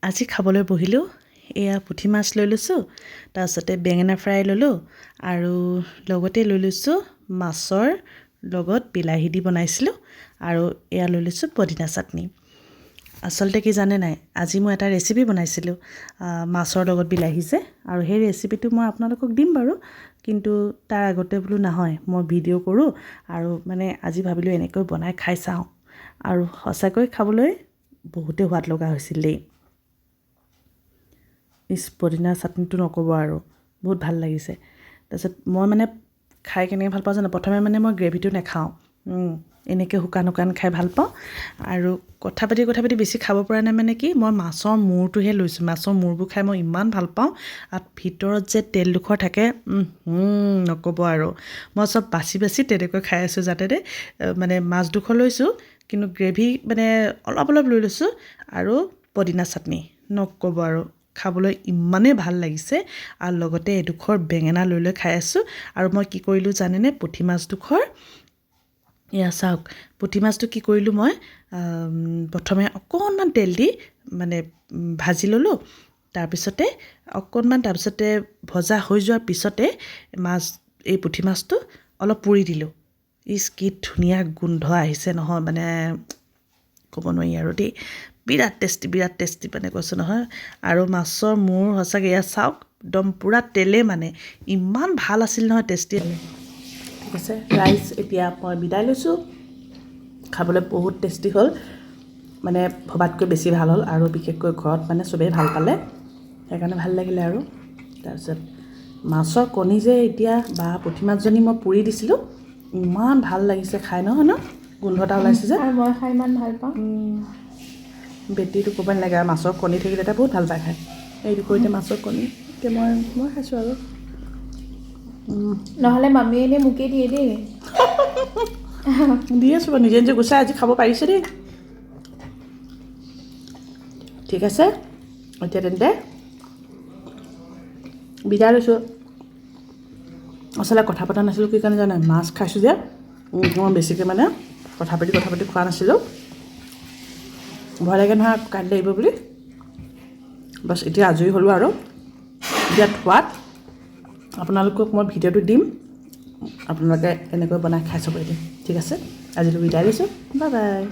আজি খাবলৈ বহিলোঁ এয়া পুঠি মাছ লৈ লৈছোঁ তাৰপিছতে বেঙেনা ফ্ৰাই ল'লোঁ আৰু লগতে লৈ লৈছোঁ মাছৰ লগত বিলাহী দি বনাইছিলোঁ আৰু এয়া লৈ লৈছোঁ পদিনা চাটনি আচলতে কি জানে নাই আজি মই এটা ৰেচিপি বনাইছিলোঁ মাছৰ লগত বিলাহী যে আৰু সেই ৰেচিপিটো মই আপোনালোকক দিম বাৰু কিন্তু তাৰ আগতে বোলো নহয় মই ভিডিঅ' কৰোঁ আৰু মানে আজি ভাবিলোঁ এনেকৈ বনাই খাই চাওঁ আৰু সঁচাকৈ খাবলৈ বহুতে সোৱাদ লগা হৈছিল দেই পদিনা চাটনিটো নক'ব আৰু বহুত ভাল লাগিছে তাৰপিছত মই মানে খাই কেনেকৈ ভাল পাওঁ জানো প্ৰথমে মানে মই গ্ৰেভিটো নাখাওঁ এনেকৈ শুকান খাই ভাল পাওঁ আৰু কথা পাতি বেছি খাব পৰা নাই মানে কি মই মাছৰ মূৰটোহে লৈছোঁ মাছৰ মূৰবোৰ খাই মই ইমান ভাল পাওঁ আৰু ভিতৰত যে তেলডোখৰ থাকে নক'ব আৰু মই চব বাছি তেনেকৈ খাই আছোঁ যাতে মানে মাছডোখৰ লৈছোঁ কিন্তু গ্ৰেভি মানে অলপ লৈ লৈছোঁ আৰু পদিনা চাটনি নক'ব আৰু খাবলৈ ইমানেই ভাল লাগিছে আৰু লগতে এডোখৰ বেঙেনা লৈ খাই আছোঁ আৰু মই কি কৰিলোঁ জানেনে পুঠি মাছডোখৰ এয়া চাওক পুঠি মাছটো কি কৰিলোঁ মই প্ৰথমে অকণমান তেল দি মানে ভাজি ল'লোঁ তাৰপিছতে ভজা হৈ যোৱাৰ পিছতে এই পুঠি মাছটো অলপ পুৰি দিলোঁ কি ধুনীয়া গোন্ধ আহিছে নহয় মানে ক'ব নোৱাৰি আৰু দেই বিৰাট টেষ্টি মানে কৈছোঁ নহয় আৰু মাছৰ মূৰ সঁচাকৈ এয়া চাওক একদম পূৰা তেলে মানে ইমান ভাল আছিল নহয় টেষ্টি ঠিক আছে ৰাইচ এতিয়া মই বিদায় লৈছোঁ খাবলৈ বহুত টেষ্টি হ'ল মানে ভবাতকৈ বেছি ভাল হ'ল আৰু বিশেষকৈ ঘৰত মানে চবেই ভাল পালে সেইকাৰণে ভাল লাগিলে আৰু তাৰপিছত মাছৰ কণী যে এতিয়া বা পুঠি মাছজনী মই পুৰি দিছিলোঁ ইমান ভাল লাগিছে খাই নহয় ন গোন্ধ এটা ওলাইছে যে মই খাই ইমান ভাল পাওঁ বেটিটো ক'ব নালাগে আৰু মাছৰ কণী থাকিলে এটা বহুত ভাল পায় খায় এই দুপৰীয়া মাছৰ কণী এতিয়া মই খাইছোঁ আৰু নহ'লে মামীয়ে এনেই মোকেই দিয়ে দেই দি আছোঁ বাৰু নিজে গুচাই আজি খাব পাৰিছে দেই ঠিক আছে এতিয়া তেন্তে বিদায় লৈছোঁ আচলতে কথা পতা নাছিলোঁ কি কাৰণে জানে মাছ খাইছোঁ যে মই বেছিকৈ মানে কথা পাতি খোৱা নাছিলোঁ ভয় লাগে নহয় কাইলৈ লাগিব বুলি বাছ এতিয়া আজৰি হ'লোঁ আৰু এতিয়া থোৱাত আপোনালোকক মই ভিডিঅ'টো দিম আপোনালোকে এনেকৈ বনাই খাই চাব এদিন ঠিক আছে আজিলৈ বিদায় লৈছোঁ বাই